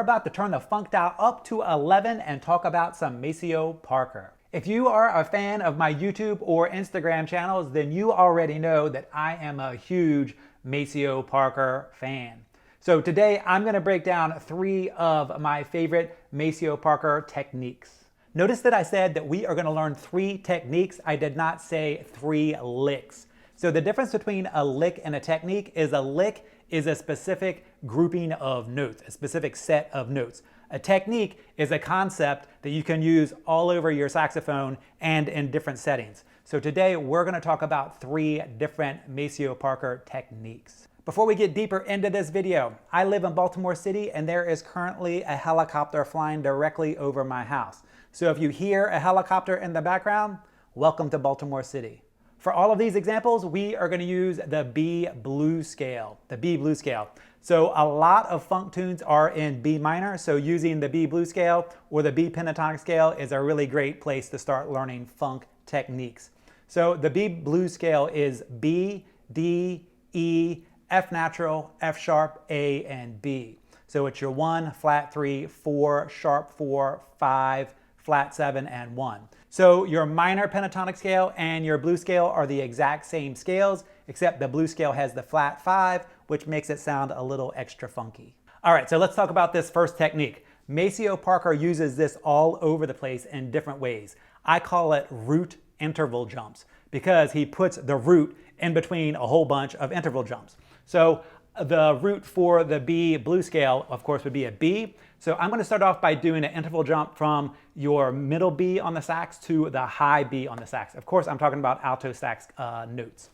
about to turn the funk dial up to 11 and talk about some Maceo Parker. If you are a fan of my YouTube or Instagram channels, then you already know that I am a huge Maceo Parker fan. So today I'm going to break down 3 of my favorite Maceo Parker techniques. Notice that I said that we are going to learn 3 techniques. I did not say 3 licks. So the difference between a lick and a technique is a lick is a specific grouping of notes, a specific set of notes. A technique is a concept that you can use all over your saxophone and in different settings. So today we're going to talk about 3 different Maceo Parker techniques. Before we get deeper into this video, I live in Baltimore City and there is currently a helicopter flying directly over my house. So if you hear a helicopter in the background, welcome to Baltimore City. For all of these examples, we are going to use the B blues scale, the B blues scale. So a lot of funk tunes are in B minor, so using the B blues scale or the B pentatonic scale is a really great place to start learning funk techniques. So the B blues scale is B, D, E, F natural, F sharp, A, and B. So it's your 1, flat 3, 4, sharp 4, 5, flat 7, and 1. So your minor pentatonic scale and your blues scale are the exact same scales, except the blues scale has the flat 5, which makes it sound a little extra funky. All right, so let's talk about this first technique. Maceo Parker uses this all over the place in different ways. I call it root interval jumps because he puts the root in between a whole bunch of interval jumps. So the root for the B blues scale, of course, would be a B. So I'm going to start off by doing an interval jump from your middle B on the sax to the high B on the sax. Of course, I'm talking about alto sax notes.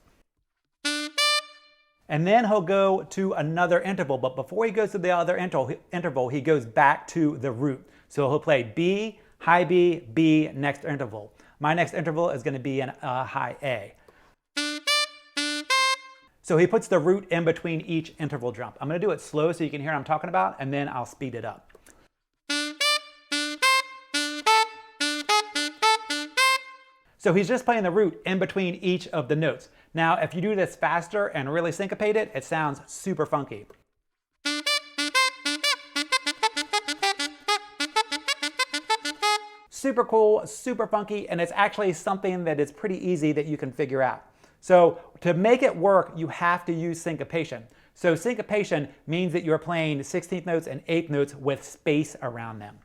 And then he'll go to another interval, but before he goes to the other interval, he goes back to the root. So he'll play B, high B, B, next interval. My next interval is going to be in high A. So he puts the root in between each interval jump. I'm going to do it slow so you can hear what I'm talking about, and then I'll speed it up. So he's just playing the root in between each of the notes. Now, if you do this faster and really syncopate it, it sounds super funky. Super cool, super funky, and it's actually something that is pretty easy that you can figure out. So to make it work, you have to use syncopation. So syncopation means that you're playing 16th notes and 8th notes with space around them.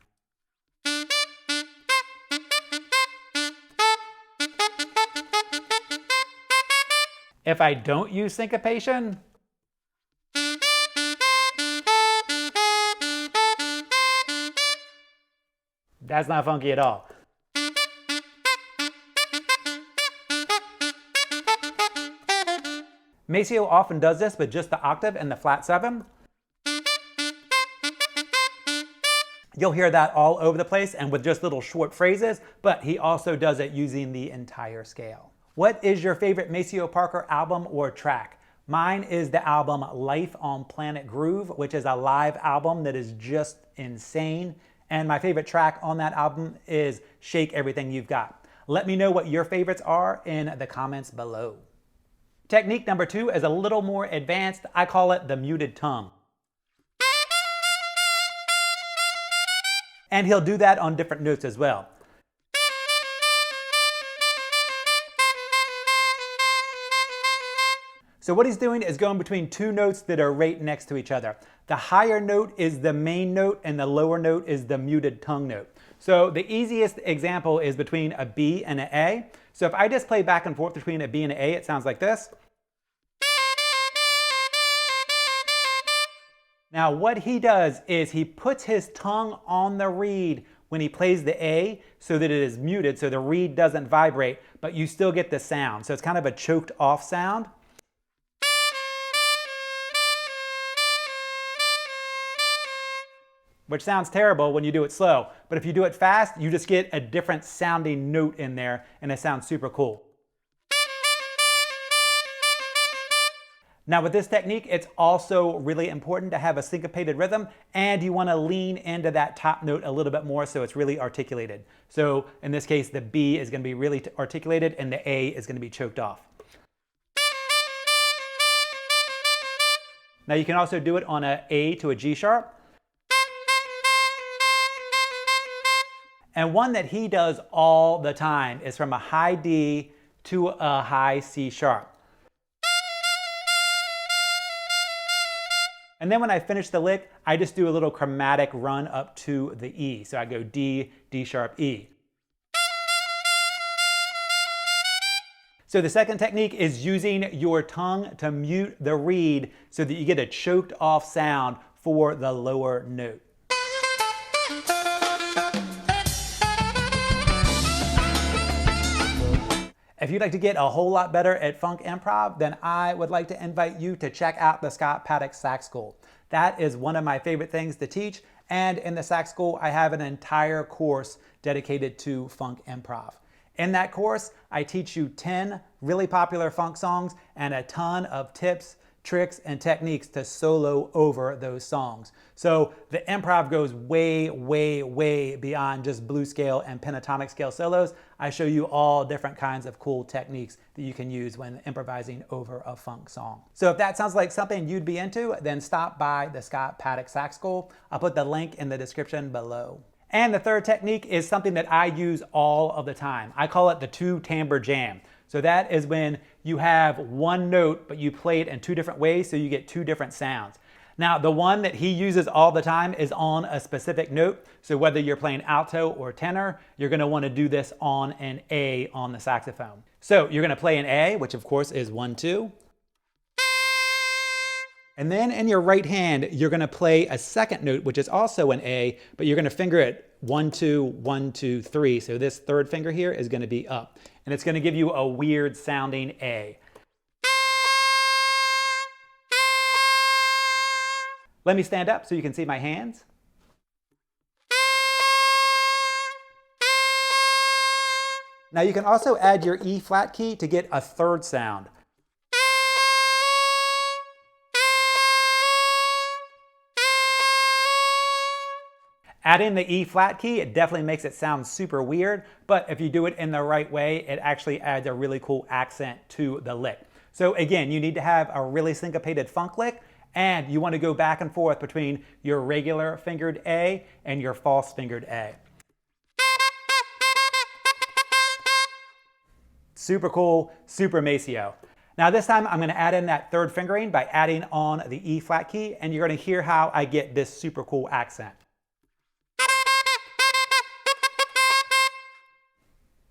If I don't use syncopation, that's not funky at all. Maceo often does this with just the octave and the flat 7. You'll hear that all over the place and with just little short phrases, but he also does it using the entire scale. What is your favorite Maceo Parker album or track? Mine is the album Life on Planet Groove, which is a live album that is just insane. And my favorite track on that album is Shake Everything You've Got. Let me know what your favorites are in the comments below. Technique number 2 is a little more advanced. I call it the muted tongue. And he'll do that on different notes as well. So what he's doing is going between 2 notes that are right next to each other. The higher note is the main note and the lower note is the muted tongue note. So the easiest example is between a B and an A. So if I just play back and forth between a B and an A, it sounds like this. Now what he does is he puts his tongue on the reed when he plays the A so that it is muted, so the reed doesn't vibrate, but you still get the sound. So it's kind of a choked off sound. Which sounds terrible when you do it slow, but if you do it fast, you just get a different sounding note in there and it sounds super cool. Now with this technique, it's also really important to have a syncopated rhythm and you want to lean into that top note a little bit more so it's really articulated. So in this case, the B is going to be really articulated and the A is going to be choked off. Now you can also do it on an A to a G sharp. And one that he does all the time is from a high D to a high C sharp. And then when I finish the lick, I just do a little chromatic run up to the E. So I go D, D sharp, E. So the second technique is using your tongue to mute the reed so that you get a choked off sound for the lower note. If you'd like to get a whole lot better at funk improv, then I would like to invite you to check out the Scott Paddock Sax School. That is one of my favorite things to teach, and in the Sax School I have an entire course dedicated to funk improv. In that course, I teach you 10 really popular funk songs and a ton of tips, tricks, and techniques to solo over those songs. So the improv goes way, way, way beyond just blues scale and pentatonic scale solos. I show you all different kinds of cool techniques that you can use when improvising over a funk song. So if that sounds like something you'd be into, then stop by the Scott Paddock Sax School. I'll put the link in the description below. And the third technique is something that I use all of the time. I call it the two timbre jam. So that is when you have one note, but you play it in two different ways, so you get two different sounds. Now, the one that he uses all the time is on a specific note. So whether you're playing alto or tenor, you're gonna wanna do this on an A on the saxophone. So you're gonna play an A, which of course is 1, 2. And then in your right hand, you're gonna play a second note, which is also an A, but you're gonna finger it 1, 2, 1, 2, 3. So this third finger here is gonna be up. And it's gonna give you a weird sounding A. Let me stand up so you can see my hands. Now you can also add your E flat key to get a third sound. Adding the E flat key, it definitely makes it sound super weird, but if you do it in the right way, it actually adds a really cool accent to the lick. So again, you need to have a really syncopated funk lick, and you want to go back and forth between your regular fingered A and your false fingered A. Super cool, super Maceo. Now this time I'm going to add in that third fingering by adding on the E flat key, and you're going to hear how I get this super cool accent.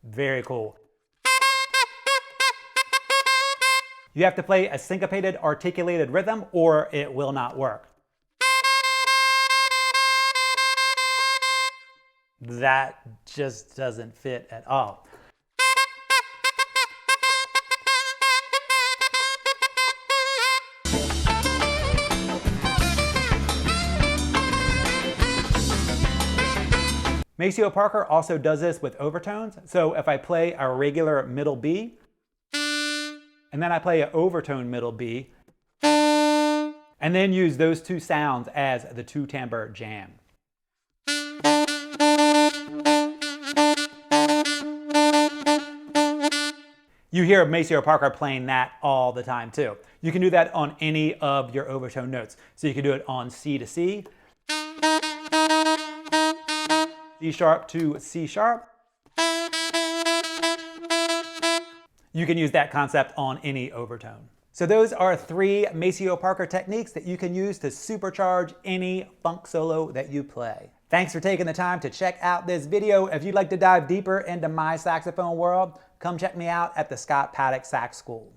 Very cool. You have to play a syncopated, articulated rhythm or it will not work. That just doesn't fit at all. Maceo Parker also does this with overtones. So if I play a regular middle B, and then I play an overtone middle B, and then use those two sounds as the two timbre jam. You hear Maceo Parker playing that all the time too. You can do that on any of your overtone notes. So you can do it on C to C, C sharp to C sharp. You can use that concept on any overtone. So those are 3 Maceo Parker techniques that you can use to supercharge any funk solo that you play. Thanks for taking the time to check out this video. If you'd like to dive deeper into my saxophone world, come check me out at the Scott Paddock Sax School.